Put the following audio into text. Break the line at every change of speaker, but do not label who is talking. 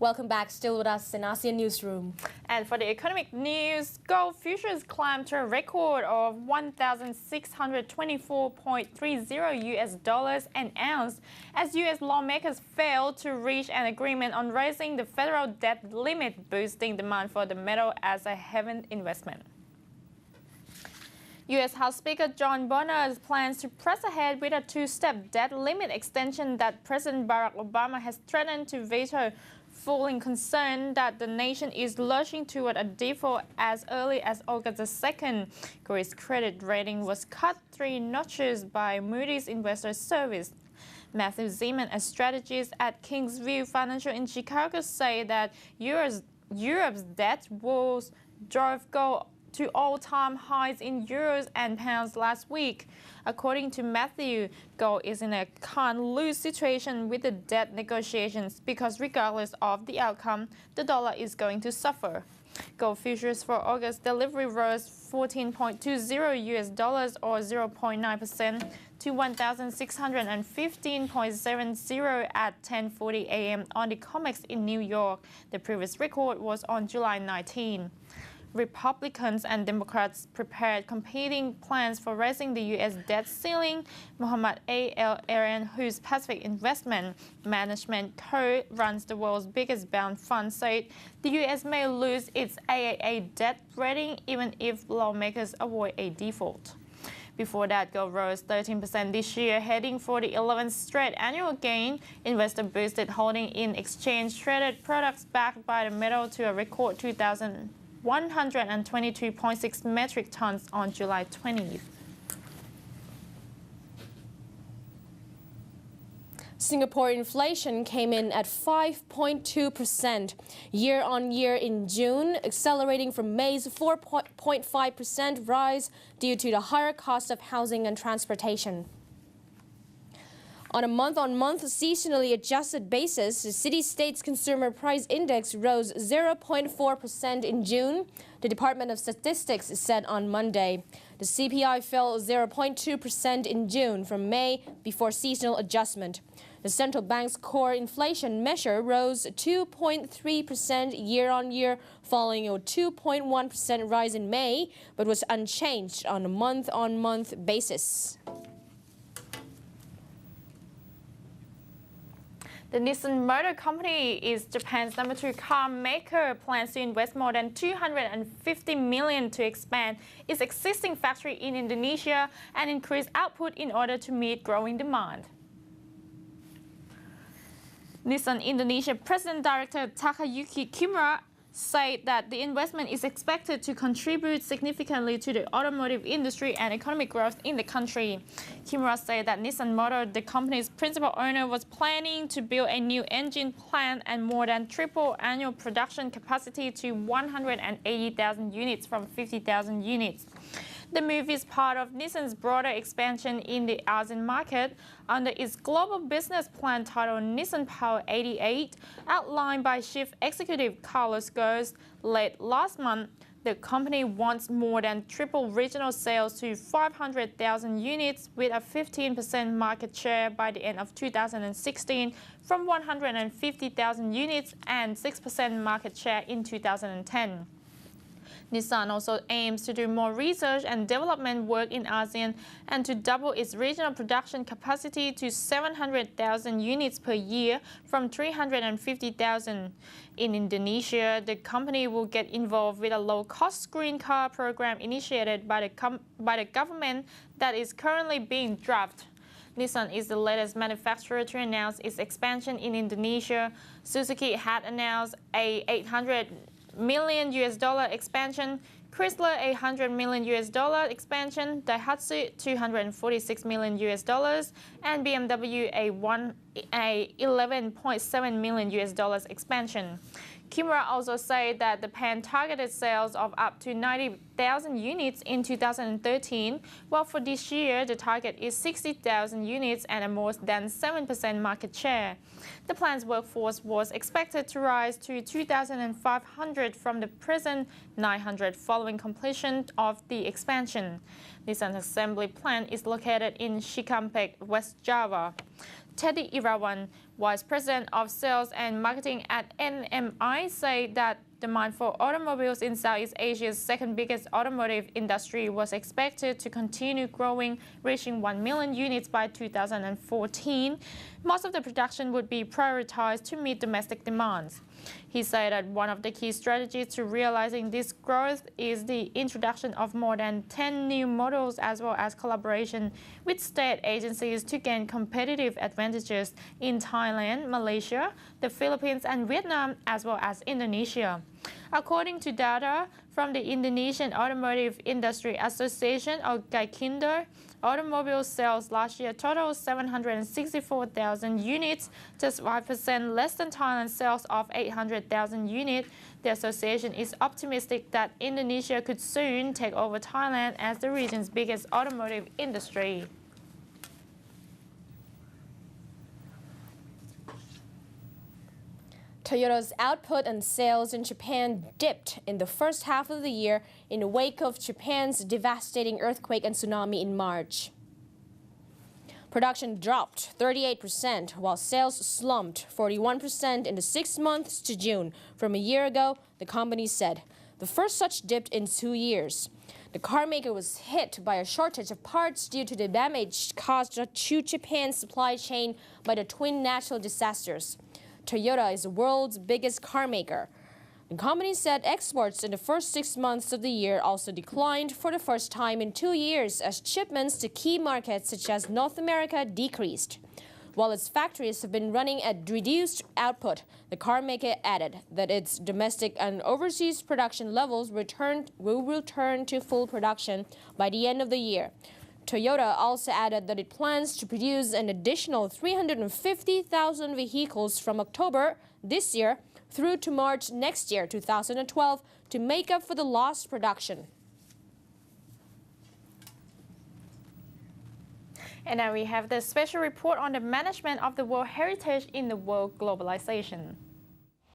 Welcome back, still with us in Asean Newsroom.
And for the economic news, gold futures climbed to a record of $1,624.30 US dollars an ounce as US lawmakers failed to reach an agreement on raising the federal debt limit, boosting demand for the metal as a heaven investment. U.S. House Speaker John Boehner plans to press ahead with a two-step debt limit extension that President Barack Obama has threatened to veto, fueling concern that the nation is lurching toward a default as early as August 2nd. Greece's credit rating was cut 3 notches by Moody's Investor Service. Matthew Zeman, a strategist at Kingsview Financial in Chicago, say that Europe's debt woes drove gold to all-time highs in euros and pounds last week. According to Matthew, gold is in a can't-lose situation with the debt negotiations because regardless of the outcome, the dollar is going to suffer. Gold futures for August delivery rose 14.20 US dollars or 0.9% to 1,615.70 at 10:40 a.m. on the COMEX in New York. The previous record was on July 19. Republicans and Democrats prepared competing plans for raising the U.S. debt ceiling. Mohammed A. Aaron, whose Pacific Investment Management co-runs the world's biggest bond fund, said the U.S. may lose its AAA debt rating even if lawmakers avoid a default. Before that, gold rose 13% this year, heading for the 11th straight annual gain. Investor boosted holding in exchange-traded products backed by the metal to a record 2,122.6 metric tons on July 20th.
Singapore inflation came in at 5.2% year-on-year in June, accelerating from May's 4.5% rise due to the higher cost of housing and transportation. On a month-on-month seasonally adjusted basis, the city-state's consumer price index rose 0.4% in June, the Department of Statistics said on Monday. The CPI fell 0.2% in June from May before seasonal adjustment. The central bank's core inflation measure rose 2.3% year-on-year, following a 2.1% rise in May, but was unchanged on a month-on-month basis.
The Nissan Motor Company is Japan's number 2 car maker, plans to invest more than $250 million to expand its existing factory in Indonesia and increase output in order to meet growing demand. Nissan Indonesia President Director Takayuki Kimura said that the investment is expected to contribute significantly to the automotive industry and economic growth in the country. Kimura said that Nissan Motor, the company's principal owner, was planning to build a new engine plant and more than triple annual production capacity to 180,000 units from 50,000 units. The move is part of Nissan's broader expansion in the ASEAN market under its global business plan titled Nissan Power 88, outlined by Chief Executive Carlos Ghosn late last month. The company wants more than triple regional sales to 500,000 units with a 15% market share by the end of 2016 from 150,000 units and 6% market share in 2010. Nissan also aims to do more research and development work in ASEAN and to double its regional production capacity to 700,000 units per year from 350,000. In Indonesia, the company will get involved with a low-cost green car program initiated by the government that is currently being drafted. Nissan is the latest manufacturer to announce its expansion in Indonesia. Suzuki had announced a $800 million US dollar expansion, Chrysler a $100 million US dollar expansion, Daihatsu $246 million US dollars, and BMW a $11.7 million US dollars expansion. Kimura also said that the plan targeted sales of up to 90,000 units in 2013, while for this year the target is 60,000 units and a more than 7% market share. The plan's workforce was expected to rise to 2,500 from the present 900 following completion of the expansion. Nissan's assembly plant is located in Cikampek, West Java. Teddy Irawan, Vice President of Sales and Marketing at NMI, said that demand for automobiles in Southeast Asia's second biggest automotive industry was expected to continue growing, reaching 1 million units by 2014. Most of the production would be prioritized to meet domestic demands. He said that one of the key strategies to realizing this growth is the introduction of more than 10 new models, as well as collaboration with state agencies to gain competitive advantages in Thailand, Malaysia, the Philippines and Vietnam, as well as Indonesia. According to data from the Indonesian Automotive Industry Association, or Gaikindo, automobile sales last year totaled 764,000 units, just 5% less than Thailand's sales of 800,000 units. The association is optimistic that Indonesia could soon take over Thailand as the region's biggest automotive industry.
Toyota's output and sales in Japan dipped in the first half of the year in the wake of Japan's devastating earthquake and tsunami in March. Production dropped 38%, while sales slumped 41% in the 6 months to June from a year ago, the company said, the first such dip in 2 years. The carmaker was hit by a shortage of parts due to the damage caused to Japan's supply chain by the twin natural disasters. Toyota is the world's biggest car maker. The company said exports in the first 6 months of the year also declined for the first time in 2 years as shipments to key markets such as North America decreased. While its factories have been running at reduced output, the car maker added that its domestic and overseas production levels will return to full production by the end of the year. Toyota also added that it plans to produce an additional 350,000 vehicles from October this year through to March next year, 2012, to make up for the lost production.
And now we have the special report on the management of the World Heritage in the world globalization.